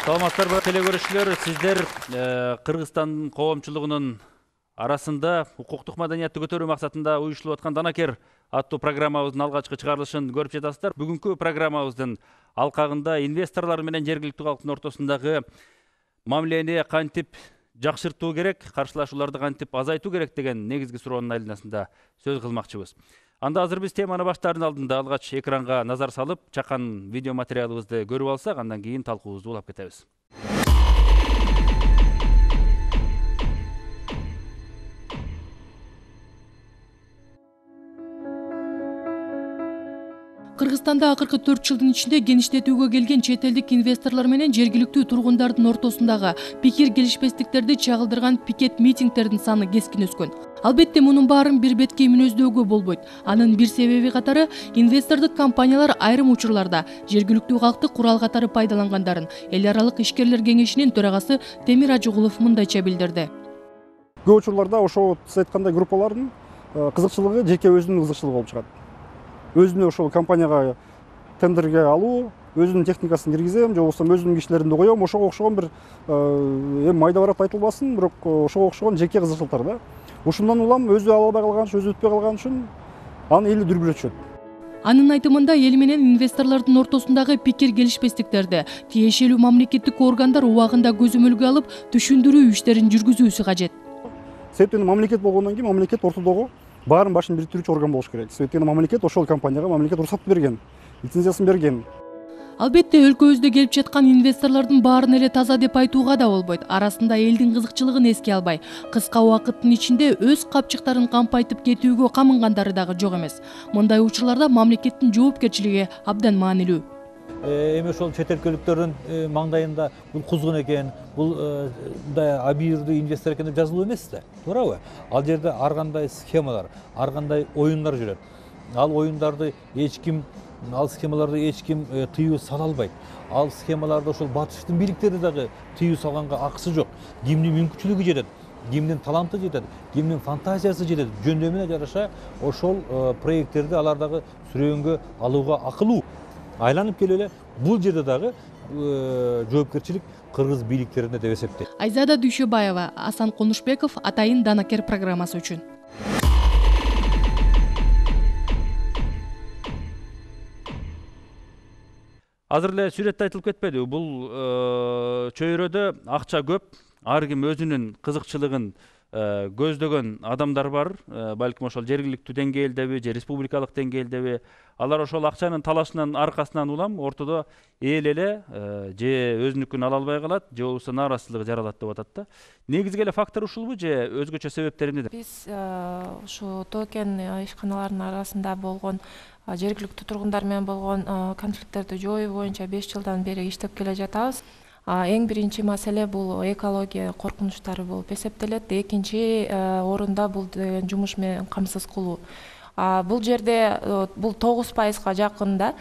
Саламаттарбы телекөрүүчүлөр, сиздер Кыргызстан коомчулугунун арасында укуктук маданиятты көтөрүү максатында уюштурулуп аткан Данакер аттуу программабыздын алгачкы чыгарылышын көрүп жатасыздар. Бүгүнкү программабыздын алкагында инвесторлор менен жергиликтүү калктын ортосундагы мамилени кантип жакшыртуу керек, каршылашууларды кантип азайтуу керек деген негизги суроонун айланасында сөз кылмакчыбыз. Анда азыр биз теманы баштаардын алдында алгач экранга назар салып, чакан видео материалыбызды көрүп алсак, андан кийин талкуубузду улап кетебиз. Кыргызстанда акыркы 4 жылдын ичинде геништетүүгө келген чет элдик инвесторлор менен жергиликтүү тургундардын ортосундагы пикир келишпестиктерди чагылдырган пикет митингдердин саны кескин өскөн. Албетте мунун баарын бир беткей мүнөздөөгө болбойт. Анын бир себеби катары инвестордук компаниялар айрым учурларда жергиликтүү калкты курал катары пайдалангандарын эл аралык ишкерлер кеңешинин төрагасы Темир Ажыгулов мындайча билдирди. Көп учурларда ошол сиз айткандай группалардын кызыкчылыгы жеке өзүнүн кызыкчылыгы болуп чыгат. Өзүнө ошол компанияга тендерге алуу, өзүнүн техникасын киргизем, же болбосо өзүнүн кишилеримди коем, ошого окшогон бир эми майда барат айтылбасын, бирок ошого окшогон жеке кызыкчылыктар да. Ушундан улам өзү ала албай калган үчүн, өзү өтпөй калган үчүн аны элди дүрбүлөтүшөт. Анын айтымында эл менен инвесторлордун ортосундагы пикир келишпестиктерди тиешелүү мамлекеттик органдар убагында көзөмөлгө алып, түшүндүрүү иштерин жүргүзүүсү кажет. Себептен мамлекет болгондон кийин мамлекет ортодогу баарын башын бириктирүүчү орган болуш керек. Себептен мамлекет ошол компанияга мамлекет уруксат берген, лицензиясын берген. Албетте өлкөбүздө келип жаткан инвесторлордун баарын эле таза деп айтууга да болбойт. Арасында элдин кызыкчылыгын эске албай, кыска убакыттын ичинде өз капчыктарын кампайтып кетүүгө камынгандары дагы жок эмес. Мындай учурларда мамлекеттин жоопкерчилиги абдан маанилүү. Эми ошол чет өлкөлүктөрдүн маңдайында бул кузгун экен, бул мындай абийирдүү инвестор экен деп жазылуу эмес да, туурабы? Ал жерде ар кандай схемалар, ар кандай оюндар жүрөт. Ал оюндарды ал схемаларды эч ким тыюу сала албайт. Ал схемаларды ошол батыштын бийликтери дагы тыюу салганга акысы жок. Кимдин мүмкүнчүлүгү жетет, кимдин таланты жетет, кимдин фантазиясы жетет. Жөндөмүнө жараша ошол проекттерди алар дагы сүрөөнгө алууга акылуу. Айланып келип эле бул жерде дагы жоопкерчилик кыргыз бийликтерине деп эсептейт. Айзада Дүйшөбаева, Асан Конушбеков, Атайын Данакер программасы үчүн. Азыр эле сүрөттө айтылып кетпеди. Бул чөйрөдө акча көп, ар ким өзүнүн кызыкчылыгын көздөгөн адамдар бар. Балким ошол жергиликтүү деңгээлдеби, же республикалык деңгээлдеби. Алар ошол акчанын талашынан аркасынан улам ортодо эл эле же өзүнүкүн ала албай калат, же болбосо нааразычылыгы жаралат деп атат да. Негизги эле фактор ушулбу же өзгөчө себептери эмнеде? Биз ушу токен ишканаларынын арасында болгон жергиликтүү тургундар менен болгон конфликттерди жоюу боюнча 5 жылдан бери иштеп келе жатабыз. Эң биринчи маселе бул экология коркунучтары болуп эсептелет. Экинчи орунда бул деген жумуш менен камсыз кылуу. Бул жерде бул 9%га жакын да.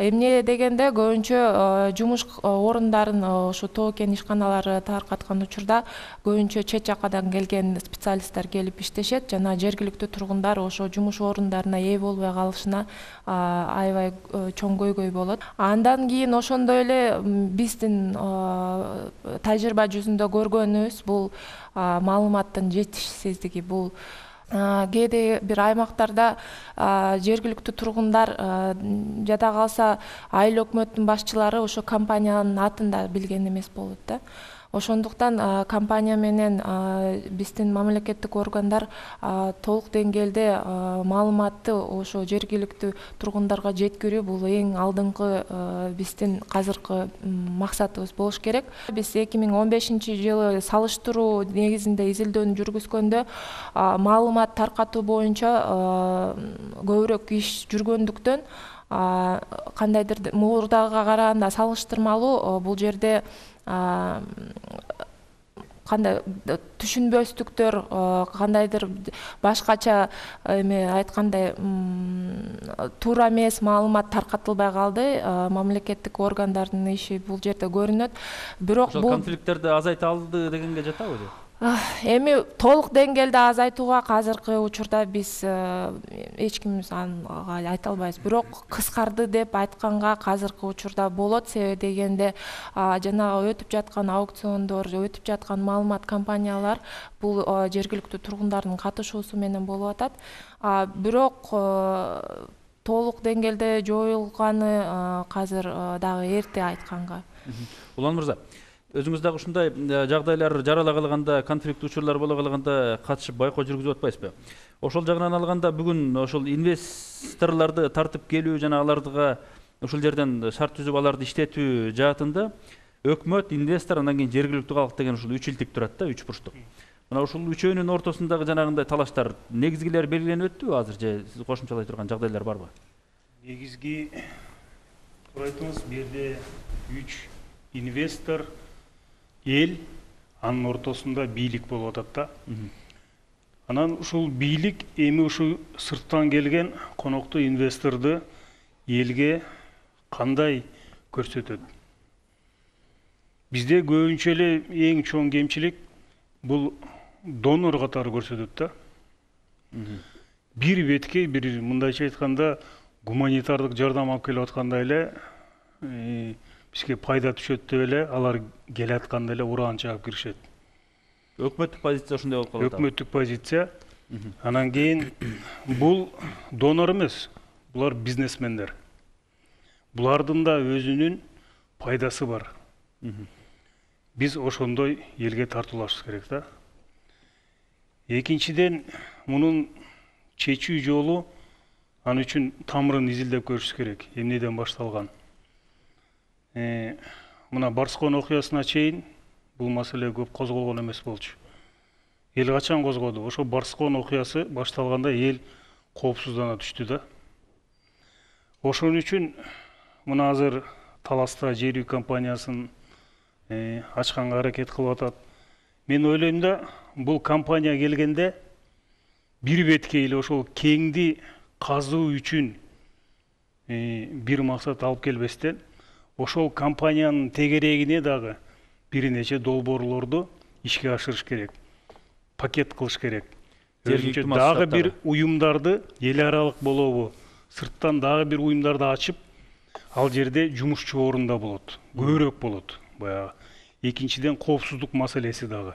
Эмне дегенде көбүнчө жумуш орундарын ошо токен ишканалары таркаткан учурда көбүнчө чет жакадан келген специалисттер келип иштешет жана жергиликтүү тургундар ошо жумуш орундарына ээ болбой калышына аябай чоң көйгөй болот. Андан кийин ошондой эле биздин тажрыйба жүзүндө көргөнүбүз бул маалыматтын жетишсиздиги. Бул кээде бир аймактарда жергиликтүү тургундар жада калса айыл өкмөттүн башчылары ошо компаниянын атын да билген эмес болот да. Ошондуктан компания менен биздин мамлекеттик органдар толук деңгээлде маалыматты ошо жергиликтүү тургундарга жеткирүү бул эң алдыңкы биздин азыркы максатыбыз болуш керек. Биз 2015-жылы салыштыруу негизинде изилдөөнү жүргүзгөндө маалымат таркатуу боюнча көбүрөөк иш жүргөндүктөн кандайдыр мурдага караганда салыштырмалуу бул жерде кандай түшүнбөстүктөр, кандайдыр башкача эме айткандай туура эмес маалымат таркатылбай калды. Мамлекеттик органдардын иши бул жерде көрүнөт. Бирок бул конфликттерди азайта алды дегенге жатабы? Эми толук деңгээлде азайтууга азыркы учурда биз эч кимибиз ага айта албайбыз. Бирок кыскарды деп айтканга азыркы учурда болот. Себеби дегенде жанагы өтүп жаткан аукциондор, өтүп жаткан маалымат компаниялар бул жергиликтүү тургундардын катышуусу менен болуп атат. Бирок толук деңгээлде жоюлганы азыр дагы эрте айтканга. Улан мырза, өзүңүз дагы ушундай жагдайлар жарала калганда, конфликт учурлар боло калганда катышып байкоо жүргүзүп атпайсызбы? Ошол жагынан алганда бүгүн ошол инвесторлорду тартып келүү жана аларга ушул жерден шарт түзүп аларды иштетүү жаатында өкмөт, инвестор, андан кийин жергиликтүү калк деген ушул үч илтик турат да, үч бурчтук. Мына ушул үчөөнүн ортосундагы жанагындай талаштар негизгилери белгиленип өттүбү азыр же сиз кошумчалай турган жагдайлар барбы? Негизги айтыңыз, бу жерде үч инвестор, эл, анын ортосунда бийлик болуп атат да. Анан ушул бийлик эми ушу сырттан келген коноктуу инвесторду элге кандай көрсөтөт? Бизде көбүнчө эле эң чоң кемчилик бул донор катары көрсөтөт да. Бир бетке, бир мындайча айтканда гуманитардык жардам алып келип аткандай эле бизге пайда түшөт деп эле алар келатканда эле ураан чыгып киришет. Өкмөттүк позиция ошондой болуп калат. Өкмөттүк позиция. Анан кийин бул донор эмес, булар бизнесмендер. Булардын да өзүнүн пайдасы бар. Биз ошондой элге тартуулашыбыз керек да. Экинчиден, мунун чечүү жолу ан үчүн тамырын изилдеп көрүш керек. Эмнеден башталган? Мына Барскон окуясына чейин бул маселе көп козголгон эмес болчу. Эл качан козгоду? Ошо Барскон окуясы башталганда эл коопсуздана түштү да. Ошон үчүн мына азыр Таласта жер үй компаниясын ачканга аракет кылып атат. Мен ойлойм да, бул компания келгенде бир бетке эле ошол кеңди казуу үчүн бир максат алып келбестен, ошол компаниянын тегерегине дагы бир нече долбоорлорду ишке ашырыш керек. Пакет кылыш керек. Дагы бир уюмдарды, эл аралык болобу, сырттан дагы бир уюмдарды ачып, ал жерде жумушчу орунда болот. Көбүрөөк болот. Баягы. Экинчиден коопсуздук маселеси дагы.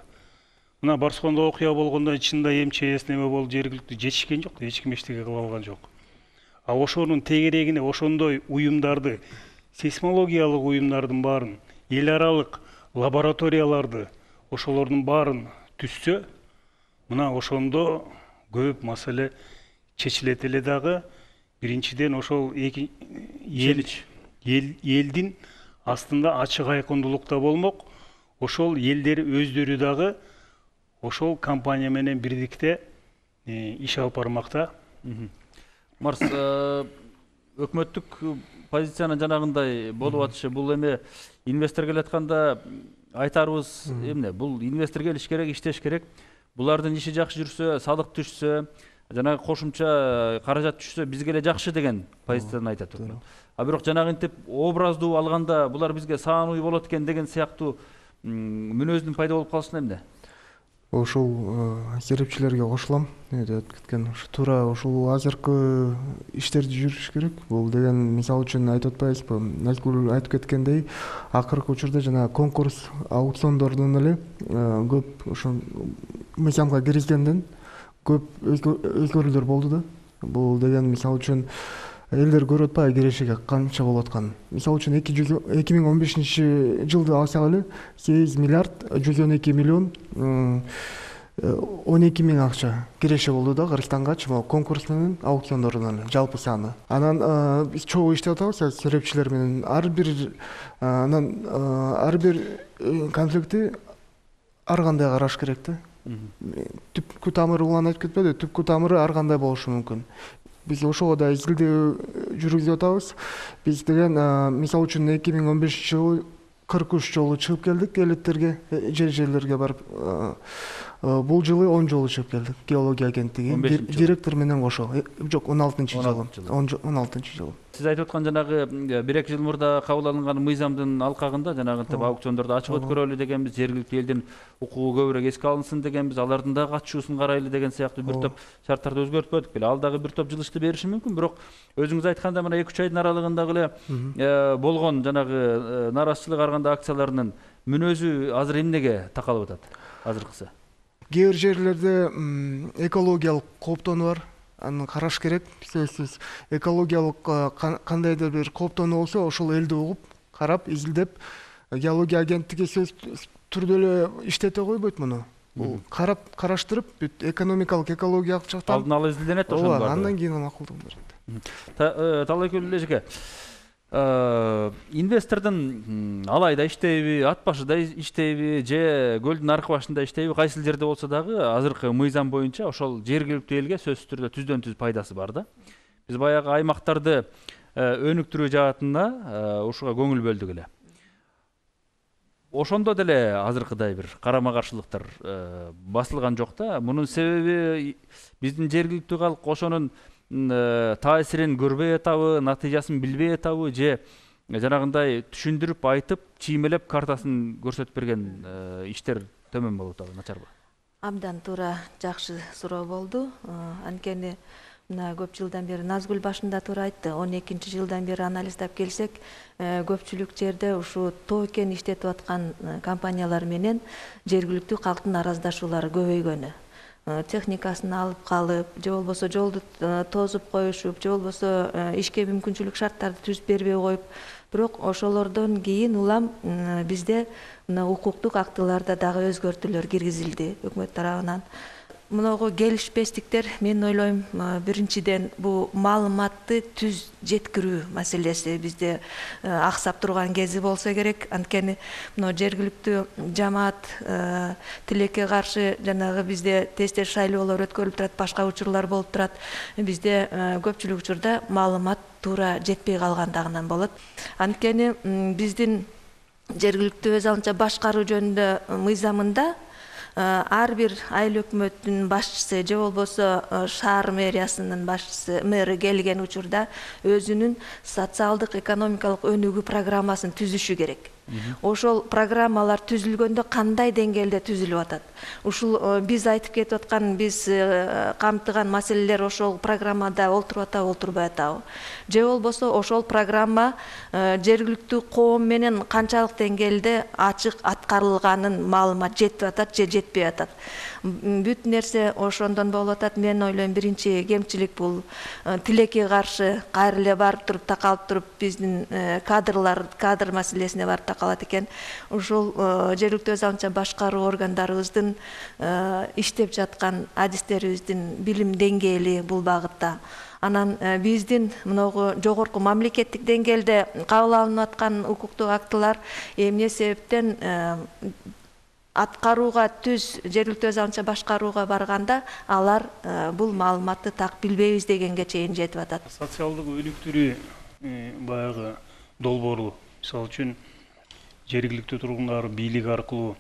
Мына Барскондо окуя болгондо чында МЧС неме болду, жергиликтүү жетишкен жок, эч ким эчтеке кыла алган жок. Ошонун тегерегине ошондой уюмдарды, сейсмологиялык уюмдардын баарын, эл аралык лабораторияларды, ошолордун баарын түзсө, мына ошондо көп маселе чечилет эле дагы. Биринчиден ошол элдин астында ачык айкындуулукта болмок. Ошол элдер өздөрү дагы ошол компания менен бирдикте иш алып бармакта. Марс, өкмөттүк позициянын жанагындай болуп атышы, бул эми инвестор келатканда айтарыбыз эмне? Бул инвестор келиш керек, иштеш керек. Булардын иши жакшы жүрсө, салык түшсө, жанагы кошумча каражат түшсө, бизге эле жакшы деген позицияны айтат өкмөт. Бирок жанагынтип образдуу алганда булар бизге саануу болот экен деген сыяктуу мүнөздүн пайда болуп калышына эмне? Ошол серепчилерге кошулам. Өтүп кеткен туура ошол азыркы иштерди жүрүш керек. Бул деген мисалы үчүн айтып атпайбызбы? Назгүл айтып кеткендей, акыркы учурда жана конкурс аукциондордун эле көп ошо мыйзамга киргизгенден көп өзгөрүүлөр болду да. Бул деген мисалы үчүн элдер көрүп атпайбы кирешеге канча болуп атканын. Мисалы үчүн 2015-жылды алсак эле 8 миллиард 112 миллион 12 миң акча киреше болду да Кыргызстангачы, могу конкурс менен аукциондордун жалпы саны. Анан биз чогуу иштеп атабыз серепчилер менен. Ар бир конфликтти ар кандай караш керек да. Түпкү тамыры улан айтып кетпеди, түпкү тамыры ар кандай болушу мүмкүн. Биз ошого да изилдөө жүргүзүп атабыз. Биз деген мисалы үчүн 2015-жылы 43 жолу чыгып келдик элеттерге, жерлерге барып Бул жылы 10 жолу чыгып келдик геология агенттиги 15-жылы. директор менен кошо. Жок, 16-жылы. 16-жылы. Сиз айтып аткан жанагы 1-2 жыл мурда кабыл алынган мыйзамдын алкагында жанагынтип аукциондорду ачык өткөрөлү дегенбиз, жергиликтүү элдин укугу көбүрөөк эске алынсын дегенбиз, алардын да катышуусун карайлы деген сыяктуу бир топ шарттарды өзгөртпөдүк беле. Ал дагы бир топ жылышты бериши мүмкүн, бирок өзүңүз айтканда мына 2-3 айдын аралыгындагы эле болгон жанагы нараазачылык ар кандай акцияларынын мүнөзү азыр эмнеге такалып атат азыркысы? Кээ бир жерлерде экологиялык кооптонуу бар. Аны караш керек. Сөзсүз экологиялык кандайдыр бир кооптонуу болсо, ошол элди угуп, карап, изилдеп, геология агенттиги сөз түрдө эле иштете койбойт муну. Бул караштырып, бүт экономикалык, экологиялык жактан алдын ала изилденет ошону баардыгы. Андан кийин макулдугун берет. Талайкөл эжеке, инвестордун алайда иштейби, ат башыда иштейби, же көлдүн аркы башында иштейби, кайсыл жерде болсо дагы азыркы мыйзам боюнча ошол жергиликтүү элге сөзсүз түрдө түздөн түз пайдасы бар да. Биз баягы аймактарды өнүктүрүү жаатына ушуга көңүл бөлдүк эле. Ошондо деле азыркыдай бир карама каршылыктар басылган жок да. Мунун себеби биздин жергиликтүү калк ошонун таасирин көрбөй атабы, натыйжасын билбей атабы, же жанагындай түшүндүрүп айтып, чиймелеп картасын көрсөтүп берген иштер төмөн болуп атабы, начарбы? Абдан туура, жакшы суроо болду. Анткени мына көп жылдан бери Назгүл башында туура айтты. 12-жылдан бери анализдеп келсек, көпчүлүк жерде ушу тоо кен иштетип аткан компаниялар менен жергиликтүү калктын араздашуулары көбөйгөнү. Техникасын алып калып, же болбосо жолду тозуп коюшуп, же болбосо ишке мүмкүнчүлүк шарттарды түзүп бербей коюп, бирок ошолордон кийин улам бизде мына укуктук актыларда дагы өзгөртүүлөр киргизилди өкмөт тарабынан. Мыногу келишпестиктер, мен ойлойм, биринчиден бул маалыматты түз жеткирүү маселеси бизде аксап турган кези болсо керек. Анткени мына жергиликтүү жамаат тилекке каршы жанагы бизде тез-тез шайлоолор өткөрүлүп турат, башка учурлар болуп турат. Бизде көпчүлүк учурда маалымат туура жетпей калгандыгынан болот. Анткени биздин жергиликтүү өз алынча башкаруу жөнүндө мыйзамында ар бир айыл өкмөттүн башчысы же болбосо шаар мэриясынын башчысы, мэри келген учурда өзүнүн социалдык экономикалык өнүгүү программасын түзүшү керек. Ошол программалар түзүлгөндө кандай деңгээлде түзүлүп атат? Ушул биз айтып кетип аткан, биз камтыган маселелер ошол программада олтуруп атабы, олтурбай атабы? Же болбосо ошол программа жергиликтүү коом менен канчалык деңгээлде ачык аткарылганын маалымат жетип атат же жетпей атат? Бүт нерсе ошондон болуп атат. Мен ойлойм, биринчи кемчилик бул тилекке каршы кайра эле барып туруп такалып туруп биздин кадр маселесине барып такалат экен. Ушул жергиликтүү өз алынча башкаруу органдарыбыздын иштеп жаткан адистерибиздин билим деңгээли бул багытта. Анан биздин мыногу жогорку мамлекеттик деңгээлде кабыл алынып аткан укуктук актылар эмне себептен аткарууга түз жергиликтүү өз алынча башкарууга барганда алар бул маалыматты так билбейбиз дегенге чейин жетип атат. Социалдык өнүктүрүү баягы долбоору, мисалы үчүн жергиликтүү тургундар бийлик аркылуу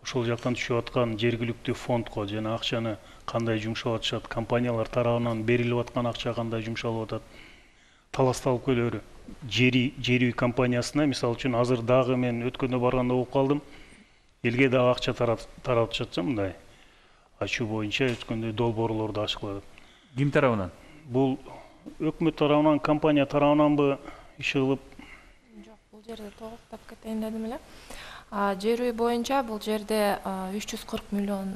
ошол жактан түшүп аткан жергиликтүү фондко жана акчаны кандай жумшап атышат, компаниялар тарабынан берилип аткан акча кандай жумшалып атат, таласталып келөөрү. Жер үй компаниясына мисалы үчүн азыр дагы мен өткөндө барганда угуп калдым. Элге дагы акча таратып жатса мындай ачуу боюнча өткөндөй долбоорлорду ачыклады. Ким тарабынан? Бул өкмөт тарабынан, компания тарабынанбы иш кылып? Жок, бул жерде токтоп кетейин дедим эле. Жер үй боюнча бул жерде 340 миллион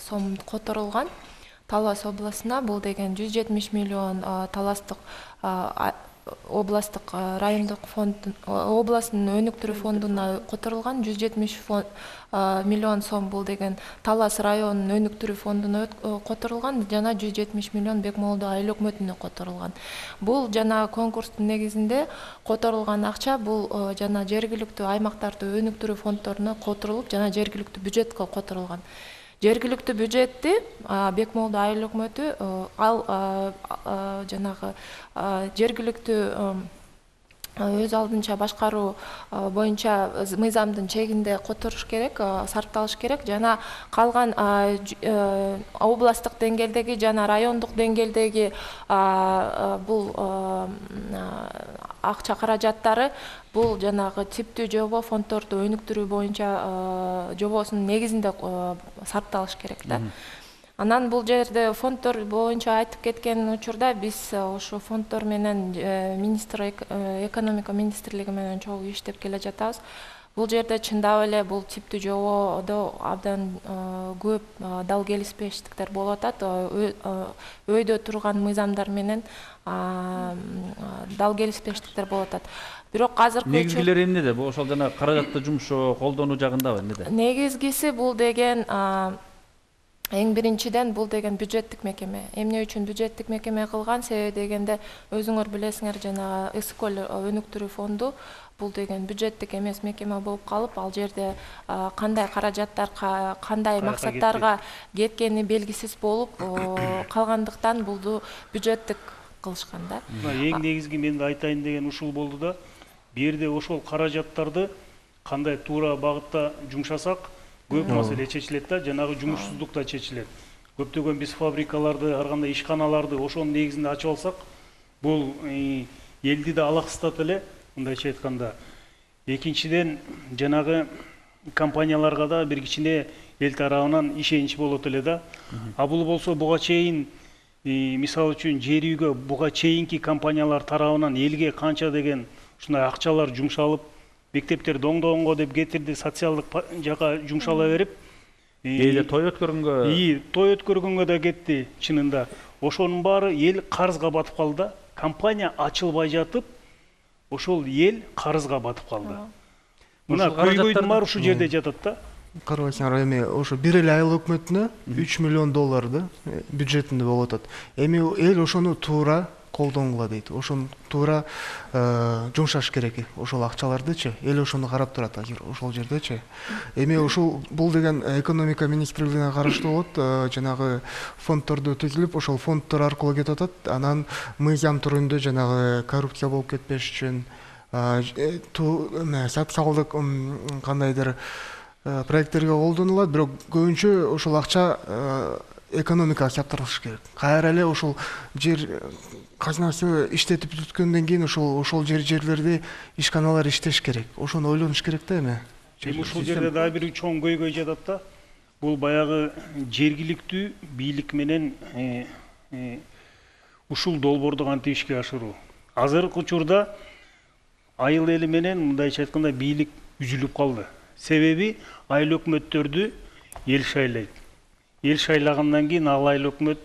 сом которулган. Талас областына бул деген 170 миллион Таластык областык райондук фонд, областын өнүктүрүү фондуна которулган 170 миллион сом бул деген Талас районунун өнүктүрүү фондуна которулган, жана 170 миллион Бекмолду айыл өкмөтүнө которулган. Бул жана конкурстун негизинде которулган акча бул жана жергиликтүү аймактарды өнүктүрүү фонддоруна которулуп, жана жергиликтүү бюджетке которулган. Жергиликтүү бюджетти Бекмолду айыл өкмөтү ал жанагы жергиликтүү өз алдынча башкаруу боюнча мыйзамдын чегинде которуш керек, сарпталыш керек. Жана калган областтык деңгээлдеги жана райондук деңгээлдеги бул акча каражаттары бул жанагы типтүү жобо фонддорду өнүктүрүү боюнча жобосунун негизинде сарпталыш керек да. Анан бул жерде фонддор боюнча айтып кеткен учурда биз ошо фонддор менен экономика министрлиги менен чогуу иштеп келе жатабыз. Бул жерде чындап эле бул типтүү жободо абдан көп дал келишпештиктер болуп атат. Өйдө турган мыйзамдар менен дал келишпештиктер болуп атат. Бирок азыркы негизгилери эмнеде? Бул ошол жана каражатты жумшоо, колдонуу жагындабы эмнеде? Негизгиси бул деген эң биринчиден бул деген бюджеттик мекеме. Эмне үчүн бюджеттик мекеме кылган? Себеби дегенде өзүңөр билесиңер, жана СКОЛ өнүктүрүү фонду бул деген бюджеттик эмес мекеме болуп калып, ал жерде кандай каражаттар кандай максаттарга кеткени белгисиз болуп калгандыктан булду бюджеттик кылышкан да. Эң негизги мен айтайын деген ушул болду да. Бу жерде ошол каражаттарды кандай туура багытта жумшасак көп маселе чечилет да, жанагы жумушсуздук да чечилет. Көптөгөн биз фабрикаларды, ар кандай ишканаларды ошонун негизинде ачып алсак, бул элди да алаксытат эле, мындайча айтканда. Экинчиден, жанагы компанияларга да бир кичине эл тарабынан ишенич болот эле да. А бул болсо буга чейин, мисалы үчүн жер үйгө буга чейинки компаниялар тарабынан элге канча деген ушундай акчалар жумшалып, мектептерди оңдогонго деп кетирди, социалдык жака жумшала берип, той өткөргөнгө, той өткөргөнгө да кетти чынында. Ошонун баары эл карызга батып калды. Компания ачылбай жатып, ошол эл карызга батып калды. Мына көйгөйдүн баары ушул жерде жатат да. Карабайсыңар, эми ошо бир эле айыл өкмөтүнө 3 миллион доллар да бюджетинде болуп атат. Эми эл ошону туура колдонгула дейт. Ошону туура жумшаш керек. Ошол акчалардычы эл ошону карап турат азыр ошол жердечи. Эми ушул бул деген экономика министрлигине караштуу болот. Жанагы фонддорду түзүлүп, ошол фонддор аркылуу кетип атат. Анан мыйзам түрүндө жанагы коррупция болуп кетпеш үчүн социалдык кандайдыр проекттерге колдонулат, бирок көбүнчө ошол акча экономикага саптырылыш керек. Кайра эле ошол жер казнасы иштетип бүткөндөн кийин ошол жерлерде ишканалар иштеш керек. Ошону ойлонуш керек да эми. Ушул жерде дагы бир чоң көйгөй жатат да. Бул баягы жергиликтүү бийлик менен ушул долбоорду кантип ишке ашыруу. Азыркы учурда айыл эли менен мындайча айтканда бийлик үзүлүп калды. Себеби айыл өкмөттөрдү эл шайлайт. Эл шайлагандан кийин ал айыл өкмөт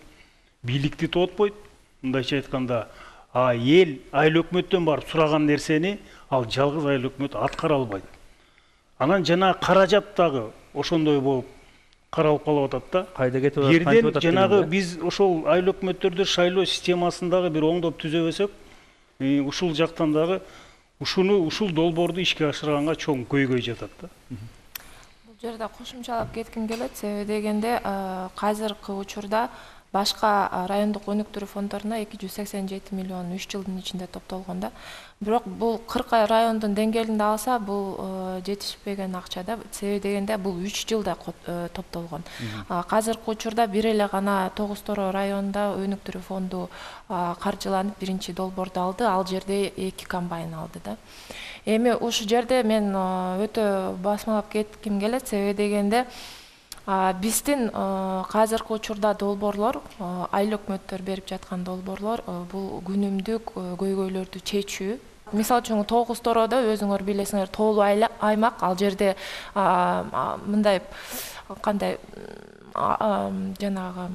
бийликти тоотпойт. Мындайча айтканда, эл айыл өкмөттөн барып сураган нерсени ал жалгыз айыл өкмөт аткара албайт. Анан жана каражат дагы ошондой болуп каралып калып атат да. Кайда кетип атат? Жерден жанагы биз ошол айыл өкмөттөрдү шайлоо системасын дагы бир оңдоп түзөбөсөк, ушул жактан дагы ушул долбоорду ишке ашырганга чоң көйгөй жатат да. Бул жерде кошумчалап кетким келет, себеби дегенде азыркы учурда башка райондук өнүктүрүү фонддоруна 287 миллион 3 жылдын ичинде топтолгон да. Бирок бул 40 райондун деңгээлинде алса, бул жетишпеген акча да. Себеби дегенде бул 3 жылда топтолгон. Азыркы учурда бир эле гана Тогуз-Торо районунда өнүктүрүү фонду каржыланып биринчи долбоорду алды. Ал жерде 2 комбайн алды да. Эми ушул жерде мен өтө басмалап кетким келет, себеби дегенде биздин азыркы учурда долбоорлор, айыл өкмөттөр берип жаткан долбоорлор бул күнүмдүк көйгөйлөрдү чечүү. Мисалы үчүн Тогуз-Тоrodо өзүңөр билесиңер, тоолуу аймак, ал жерде мындай кандай жанагы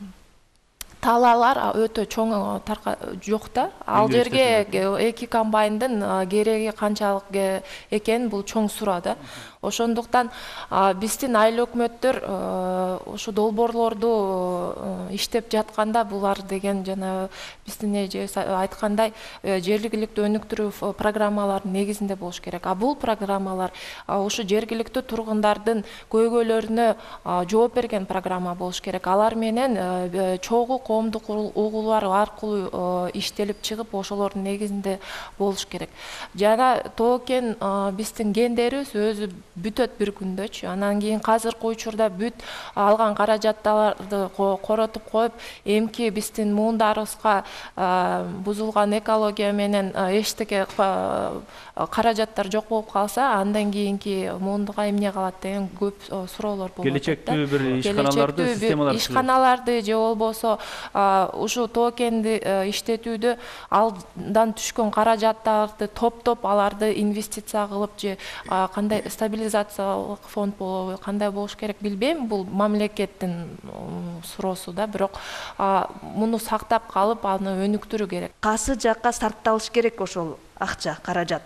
талаалар өтө чоң жок да. Ал жерге 2 комбайндын кереги канчалык экени бул чоң суроо да. Ошондуктан биздин айыл өкмөттөр ошо долбоорлорду иштеп жатканда булар деген жана биздин айткандай жергиликтүү өнүктүрүү программаларынын негизинде болуш керек. Бул программалар ошо жергиликтүү тургундардын көйгөйлөрүнө жооп берген программа болуш керек. Алар менен чогуу коомдук угуулар аркылуу иштелип чыгып, ошолордун негизинде болуш керек. Жана токен биздин гендерибиз өзү бүтөт бир күндөчү. Анан кийин азыркы учурда бүт алган каражаттарды коротуп коюп, эмки биздин муундарыбызга бузулган экология менен эчтеке каражаттар жок болуп калса, андан кийинки муундуга эмне калат деген көп суроолор болот. Келечектүү бир ишканаларды, системаларды, ишканаларды же болбосо ушу токенди иштетүүдө алдан түшкөн каражаттарды топтоп, аларды инвестиция кылып же кандай стабилизациялык фонд болобу, кандай болуш керек билбейм. Бул мамлекеттин суроосу да, бирок муну сактап калып, аны өнүктүрүү керек. Кайсы жакка сарпталыш керек ошол акча, каражат.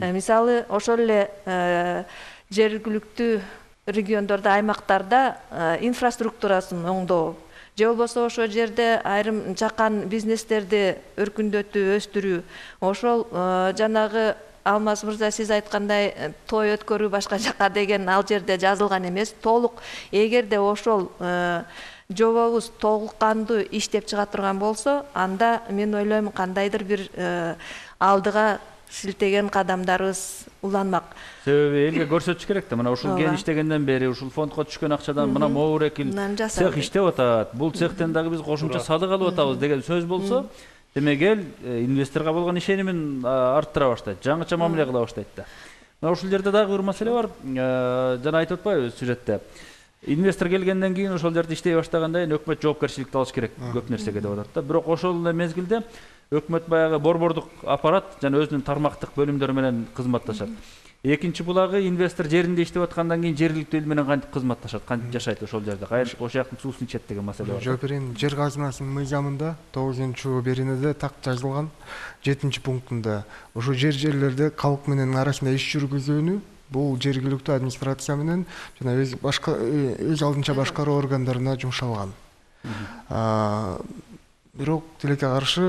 Мисалы, ошол эле жергиликтүү региондордо, аймактарда инфраструктурасын оңдоо, же болбосо ошол жерде айрым чакан бизнестерди өркүндөтүү, өстүрүү, ошол жанагы Алмаз мырза сиз айткандай той өткөрүү башка жака деген ал жерде жазылган эмес. Толук эгерде ошол жобобуз толук кандуу иштеп чыга турган болсо, анда мен ойлойм кандайдыр бир алдыга силтеген кадамдарыбыз уланмак. Себеби элге көрсөтүш керек да, мына ушул ген иштегенден бери, ушул фондко түшкөн акчадан мына могу экил цех иштеп атат. Бул цехтен дагы биз кошумча салык алып атабыз деген сөз болсо, демек эл инвесторго болгон ишенимин арттыра баштайт, жаңыча мамиле кыла баштайт да. Мына ушул жерде дагы бир маселе бар. Жана айтып атпайбы сюжетте. Инвестор келгенден кийин ошол жерде иштей баштаганда өкмөт жоопкерчиликти алыш керек көп нерсеге деп атат да. Бирок ошол эле мезгилде өкмөт баягы борбордук аппарат жана өзүнүн тармактык бөлүмдөрү менен кызматташат. Экинчи булагы инвестор жеринде иштеп аткандан кийин жергиликтүү эл менен кантип кызматташат, кантип жашайт ошол жерде, кайрып ошол жактын суусун ичет деген маселе бар. Жооп берейин. Жер казынасынын мыйзамында 9-беренеде так жазылган 7-пунктунда ошо жерлерде калк менен арасында иш жүргүзүүнү бул жергиликтүү администрация менен жана өз алдынча башкаруу органдарына жумшалган. Бирок тилекке каршы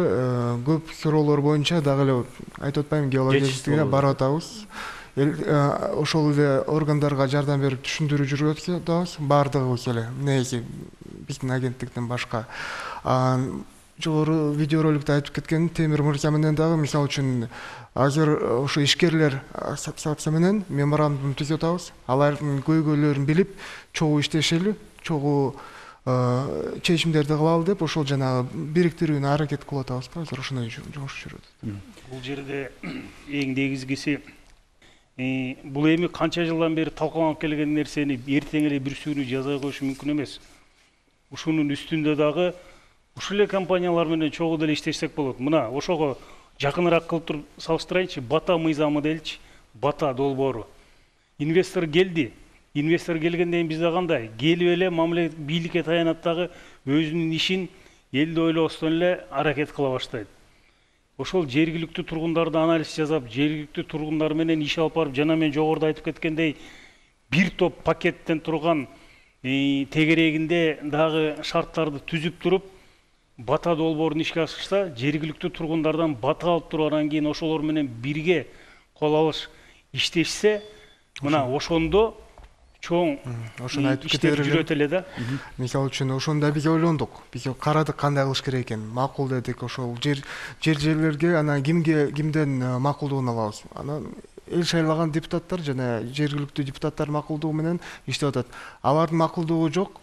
көп суроолор боюнча дагы эле айтып атпайм, геологическийне барып атабыз. Ошол эле органдарга жардам берип түшүндүрүү жүргүзүп атабыз. Бардыгыбыз эле, негизи биздин агенттиктен башка. Жогору видеороликте айтып кеткен Темир мырза менен дагы мисалы үчүн азыр ошо ишкерлер ассоциация менен меморандум түзүп атабыз. Алардын көйгөйлөрүн билип, чогуу иштешели, чогуу чечимдерди кылалы деп ошол жанагы бириктирүүнү аракет кылып атабыз. Азыр ошондой жумуш жүрөт. Бул жерде эң негизгиси бул эми канча жылдан бери талкаланып келген нерсени эртең эле бир сүүрү жаза коюш мүмкүн эмес. Ушунун үстүндө дагы ушул эле компаниялар менен чогуу деле иштешсек болот. Мына ошого жакыныраак кылып туруп салыштырайынчы. Бата мыйзамы деличи, Бата долбоору. Инвестор келди. Инвестор келгенден кийин бизде кандай? Келип эле мамиле бийликке таянат дагы өзүнүн ишин элди ойлобостон эле аракет кыла баштайт. Ошол жергиликтүү тургундарды анализ жасап, жергиликтүү тургундар менен иш алып барып, жана мен жогоруда айтып кеткендей, бир топ пакеттен турган тегерегинде дагы шарттарды түзүп туруп, Бата долбоорун ишке ашырса, жергиликтүү тургундардан бата алып туруп, анан кийин ошолор менен бирге кол алыш иштешсе, мына ошондо чоң иштер жүрөт эле да. Мисалы үчүн ошондо биз ойлондук. Биз карадык кандай кылыш керек экен. Макул дедик, ошол жерлерге анан кимден макулдугун алабыз. Анан эл шайлаган депутаттар жана жергиликтүү депутаттар макулдугу менен иштеп атат. Алардын макулдугу жок,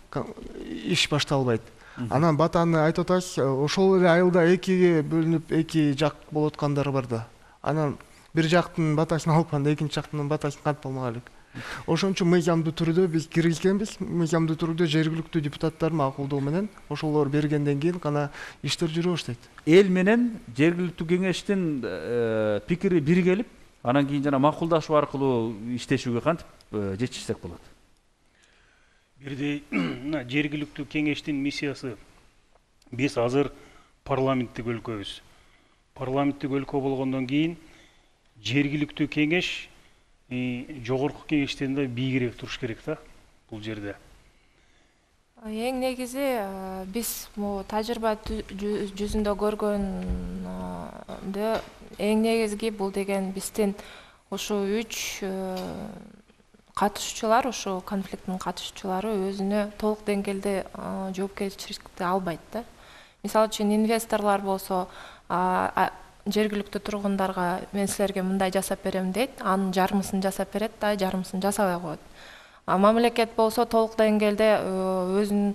иш башталбайт. Анан Батаны айтып атабыз, ошол эле айылда экиге бөлүнүп, эки жак болуп аткандар бар да. Анан бир жактын батасын алып канда экинчи жактын батасын кантип алмак элек. Ошон үчүн мыйзамдуу түрдө биз киргизгенбиз. Мыйзамдуу түрдө жергиликтүү депутаттар макулдугу менен ошолор бергенден кийин гана иштер жүрө баштайт. Эл менен жергиликтүү кеңештин пикири биргелип, анан кийин жана макулдашуу аркылуу иштешүүгө кантип жетишсек болот. Бирдей жергиликтүү кеңештин миссиясы биз азыр парламенттик өлкөбүз. Парламенттик өлкө болгондон кийин жергиликтүү кеңеш жогорку кеңештен да бийигирээк туруш керек да бул жерде. Эң негизи биз тажрыйба жүзүндө көргөндө эң негизги бул деген биздин ошо 3 катышуучулар, ошо конфликттин катышуучулары өзүнө толук деңгээлде жоопкерчиликти албайт да. мисалы үчүн инвесторлор болсо жергиликтүү тургундарга мен силерге мындай жасап берем дейт, анын жарымысын жасап берет да, жарымысын жасабай коет. Мамлекет болсо толук деңгээлде өзүнүн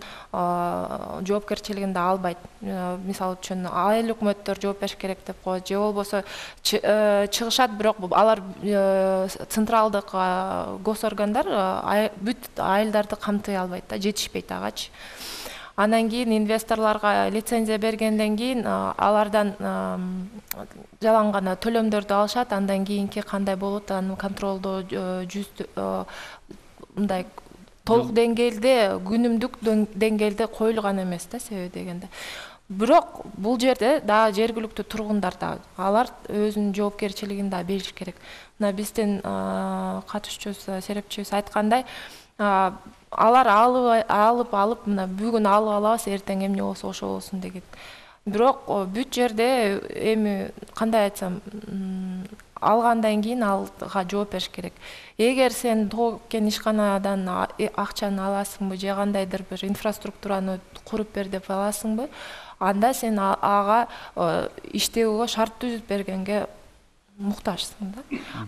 жоопкерчилигин да албайт. Мисалы үчүн айыл өкмөттөр жооп бериш керек деп коет, же болбосо чыгышат, бирок алар централдык госоргандар бүт айылдарды камтый албайт да, жетишпейт агачы. Андан кийин инвесторлорго лицензия бергенден кийин алардан жалаң гана төлөмдөрдү алышат, андан кийинки кандай болот, аны контролдоо мындай толук деңгээлде, күнүмдүк деңгээлде коюлган эмес да, себеби дегенде. Бирок бул жерде дагы жергиликтүү тургундар да, алар өзүнүн жоопкерчилигин да бериш керек. Мына биздин катышуучубуз, серепчибиз айткандай, алар алып мына бүгүн алып алабыз, эртең эмне болсо ошо болсун деген. Бирок бүт жерде эми кандай айтсам, алгандан кийин алга жооп бериш керек. Эгер сен тоок-кен ишканадан акчаны аласыңбы, же кандайдыр бир инфраструктураны куруп бер деп аласыңбы, анда сен ага иштөөгө шарт түзүп бергенге муктажсың да.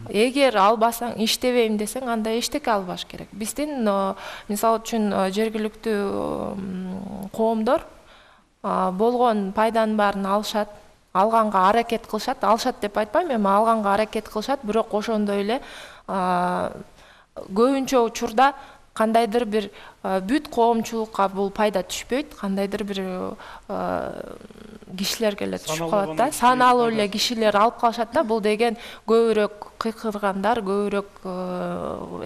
Эгер албасаң, иштебейм десең, анда эчтеке албаш керек. Биздин мисалы үчүн жергиликтүү коомдор болгон пайданын баарын алышат, алганга аракет кылышат, алышат деп айтпайм, эми алганга аракет кылышат, бирок ошондой эле көбүнчө учурда кандайдыр бир бүт коомчулукка бул пайда түшпөйт, кандайдыр бир кишилерге эле түшүп калат да, саналуу эле кишилер алып калышат да. Бул деген көбүрөөк кыйкыргандар, көбүрөөк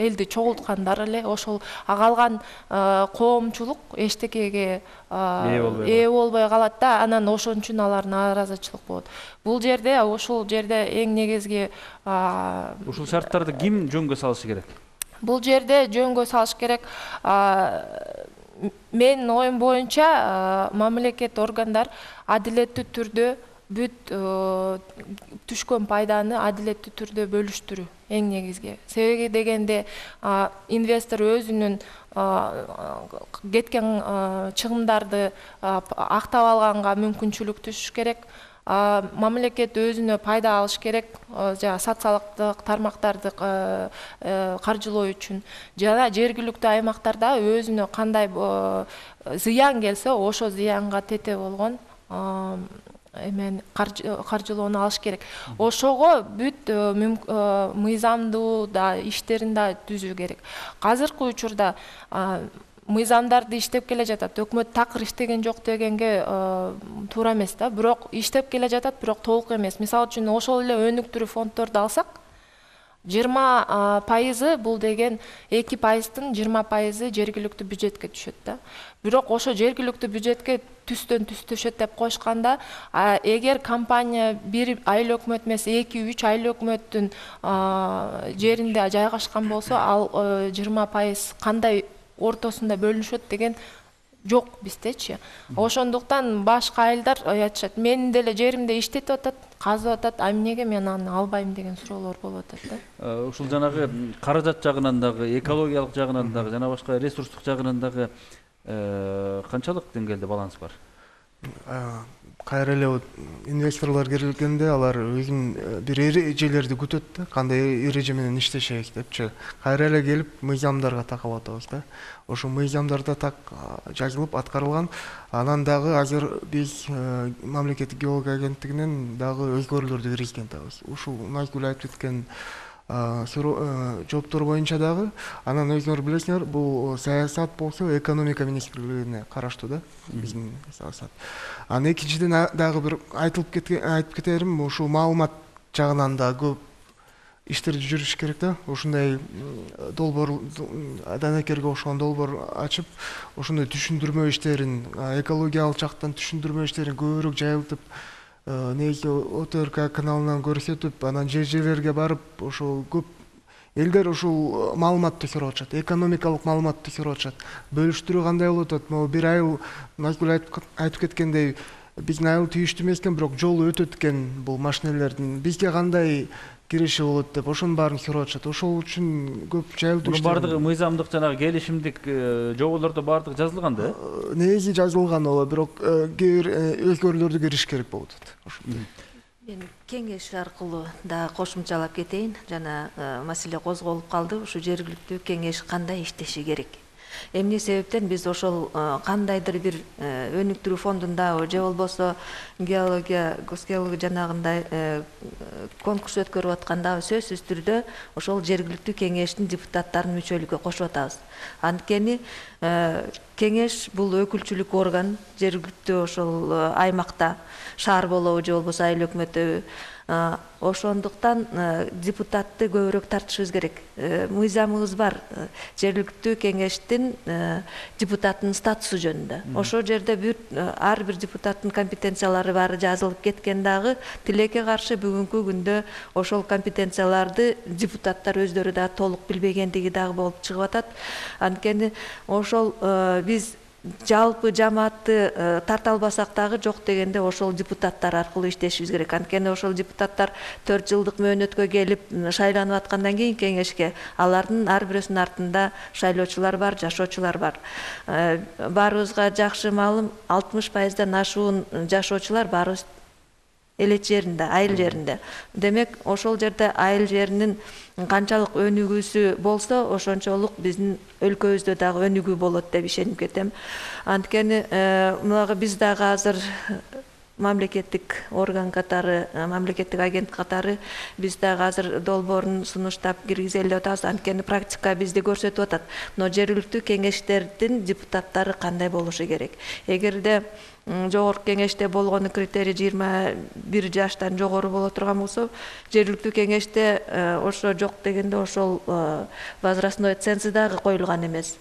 элди чогулткандар эле, ошол калган коомчулук эчтекеге ээ болбой калат да, анан ошон үчүн алар нааразычылык болот. Бул жерде, ушул жерде эң негизги ушул шарттарды ким жөнгө салышы керек? Бул жерде жөнгө салыш керек. Менин оюм боюнча мамлекет органдар адилеттүү түрдө бүт түшкөн пайданы адилеттүү түрдө бөлүштүрүү эң негизги. Себеби дегенде инвестор өзүнүн кеткен чыгымдарды актап алганга мүмкүнчүлүк түшүш керек. Мамлекет өзүнө пайда алыш керек, социалдык тармактарды каржылоо үчүн. Жана жергиликтүү аймактарда өзүнө кандай зыян келсе, ошо зыянга тете болгон каржылоону алыш керек. Ошого бүт мыйзамдуу да иштерин да түзүү керек. Азыркы учурда мыйзамдарды иштеп келе жатат. Өкмөт такыр иштеген жок дегенге туура эмес да. Бирок иштеп келе жатат, бирок толук эмес. Мисалы үчүн ошол эле өнүктүрүү фонддорду алсак, 20% бул деген 2%-тын 20% жергиликтүү бюджетке түшөт да. Бирок ошо жергиликтүү бюджетке түстөн түз түшөт деп коюшканда, эгер компания бир айыл өкмөт эмес, 2-3 айыл өкмөттүн жеринде жайгашкан болсо, ал 20% кандай ортосунда бөлүнүшөт деген жок биздечи. Ошондуктан башка айылдар айтышат, менин деле жеримде иштетип атат, казып атат, а эмнеге мен аны албайм деген суроолор болуп атат да. Ушул жанагы каражат жагынан дагы, экологиялык жагынан дагы, жана башка ресурстук жагынан дагы канчалык деңгээлде баланс бар? Кайра эле инвесторлор келгенде алар өзүнүн бир эрежелерди күтөт да, кандай эреже менен иштешек депчи. Кайра эле келип мыйзамдарга такалып атабыз да. Ошо мыйзамдарда так жазылып аткарылган. Анан дагы азыр биз мамлекеттик геология агенттигинен дагы өзгөрүүлөрдү киргизген атабыз. Ушул Назгүл айтып кеткен жооптор боюнча дагы, анан өзүңөр билесиңер, бул саясат болсо экономика министрлигине караштуу да, биздин саясат. Анан экинчиден дагы бир айтып кетерим, ушул маалымат жагынан да көп иштерди жүрүш керек да. Ушундай долбоор, данекерге окшогон долбоор ачып, ошондой түшүндүрмө иштерин, экологиялык жактан түшүндүрмө иштерин көбүрөөк жайылтып, негизи ОТРК каналынан көрсөтүп, анан жерлерге барып, ошол көп элдер ушул маалыматты сурап атышат, экономикалык маалыматты сурап атышат. Бөлүштүрүү кандай болуп атат? Могу бир айыл Назгүл айтып кеткендей, биздин айыл тийиштүү эмес экен, бирок жолу өтөт экен бул машинелердин. Бизге кандай кириши болот деп ошонун баарын көрүп атышат. Ошол үчүн көп жайылтуу Мунун баардыгы мыйзамдык жанагы келишимдик жоболордо баардыгы жазылган да? Негизи жазылган ооба, бирок кээ бир өзгөрүүлөрдү кириш керек болуп атат. Ошондой. Мен кеңеш аркылуу да кошумчалап кетейин. Жана маселе козголуп калды. Ушу жергиликтүү кеңеш кандай иштеши керек? Эмне себептен биз ошол кандайдыр бир өнүктүрүү фондунда же болбосо геология, госгеология жанагындай конкурс өткөрүп атканда сөзсүз түрдө ошол жергиликтүү кеңештин депутаттарынын мүчөлүккө кошуп атабыз. Анткени кеңеш бул өкүлчүлүк орган, жергиликтүү ошол аймакта шаар болобу же болбосо айыл өкмөтү. Ошондуктан депутатты көбүрөөк тартышыбыз керек. Мыйзамыбыз бар, жергиликтүү кеңештин депутаттын статусу жөнүндө. Ошол жерде ар бир депутаттын компетенциялары баары жазылып кеткен дагы, тилекке каршы бүгүнкү күндө ошол компетенцияларды депутаттар өздөрү да толук билбегендиги дагы болуп чыгып атат. Анткени ошол биз жалпы жамаатты тарта албасак дагы жок дегенде ошол депутаттар аркылуу иштешибиз керек. Анткени ошол депутаттар 4 жылдык мөөнөткө келип шайланып аткандан кийин кеңешке алардын ар бирөсүнүн артында шайлоочулар бар, жашоочулар бар. Баарыбызга жакшы маалым, 60%дан ашуун жашоочулар баарыбыз элет жеринде, айыл жеринде. Демек, ошол жерде айыл жеринин канчалык өнүгүүсү болсо, ошончолук биздин өлкөбүздө дагы өнүгүү болот деп ишенип кетем. Анткени мынагы биз дагы азыр мамлекеттик орган катары, мамлекеттик агент катары биз дагы азыр долбоорун сунуштап киргизели деп атабыз. Анткени практика бизди көрсөтүп атат. Но жергиликтүү кеңештердин депутаттары кандай болушу керек? Эгерде жогорку кеңеште болгону критерий 21 жаштан жогору боло турган болсо, жергиликтүү кеңеште ошо жок дегенде ошол возрастной ценз дагы коюлган эмес.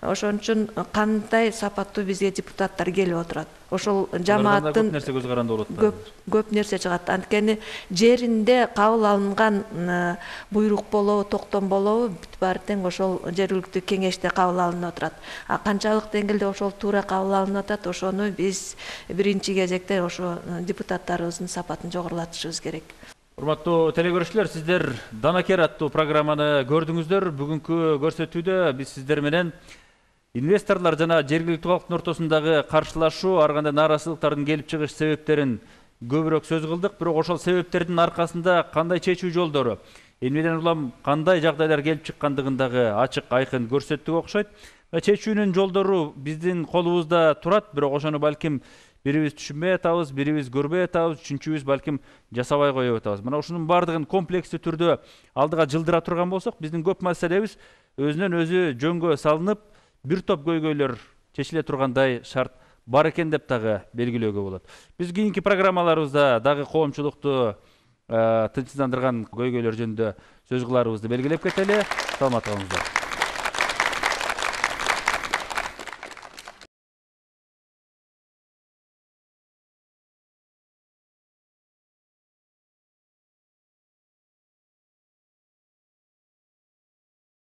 Ошон үчүн кандай сапаттуу бизге депутаттар келип отурат? Ошол жамааттын көп нерсе көз каранды болот да. Көп нерсе чыгат. Анткени жеринде кабыл алынган буйрук болобу, токтом болобу, бүт баары тең ошол жергиликтүү кеңеште кабыл алынып отурат. Канчалык деңгээлде ошол туура кабыл алынып атат, ошону биз биринчи кезекте ошо депутаттарыбыздын сапатын жогорулатышыбыз керек. Урматтуу телекөрүүчүлөр, сиздер Данакер аттуу программаны көрдүңүздөр. Бүгүнкү көрсөтүүдө биз сиздер менен инвесторлор жана жергиликтүү калктын ортосундагы каршылашуу, ар кандай нааразычылыктардын келип чыгыш себептерин көбүрөөк сөз кылдык. Бирок ошол себептердин аркасында кандай чечүү жолдору, эмнеден улам кандай жагдайлар келип чыккандыгын дагы ачык айкын көрсөттүк окшойт. Чечүүнүн жолдору биздин колубузда турат, бирок ошону балким бирибиз түшүнбөй атабыз, бирибиз көрбөй атабыз, үчүнчүбүз балким жасабай коюп атабыз. Мына ушунун баардыгын комплекстүү түрдө алдыга жылдыра турган болсок, биздин көп маселебиз өзүнөн өзү жөнгө салынып, бир топ көйгөйлөр чечиле тургандай шарт бар экен деп дагы белгилөөгө болот. Биз кийинки программаларыбызда дагы коомчулукту тынчсыздандырган көйгөйлөр жөнүндө сөз кыларыбызды белгилеп кетели. Саламат калыңыздар.